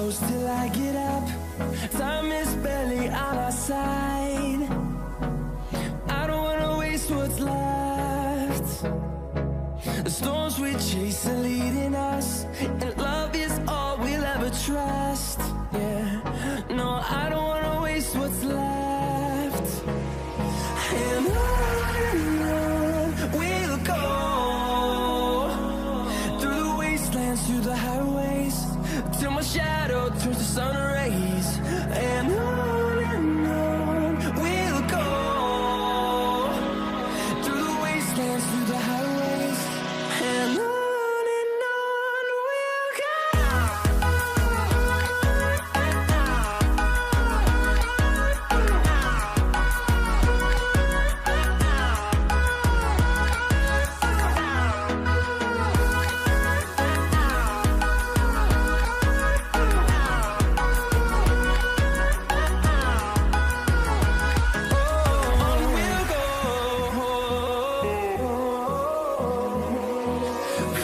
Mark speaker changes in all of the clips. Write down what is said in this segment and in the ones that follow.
Speaker 1: close till I get up. Time is barely on our side. I don't wanna waste what's left. The storms we chase are leading us, and love is all we'll ever trust. Yeah, no, I don't wanna waste what's left. And on we'll go, through the wastelands, through the highways, till my shadow turns to sun rays. And on we'll go, through the wastelands, through the highways, and on we'll go.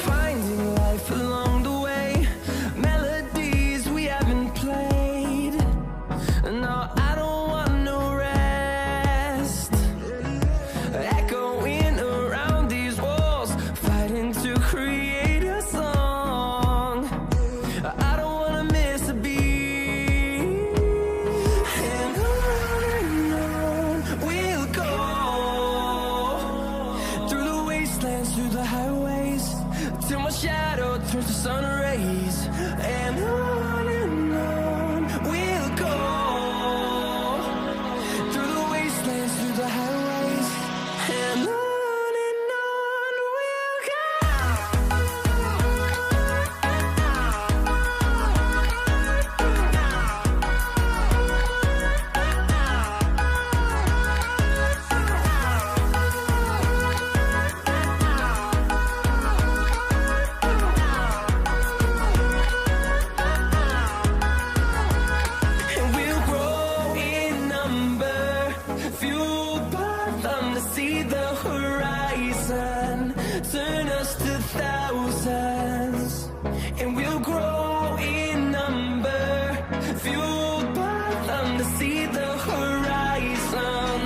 Speaker 1: Finding life along the way, melodies we haven't played. No, I don't want no rest. Echoing around these walls, fighting to create a song. I don't wanna miss a beat. And on we'll go, through the wastelands, through the highways, till my shadow turns to sun rays. And on we'll go, through the wastelands, through the highways, and on we'll go. And we'll grow in number, fueled by them to see the horizon, turn us to thousands. And we'll grow in number, fueled by them to see the horizon,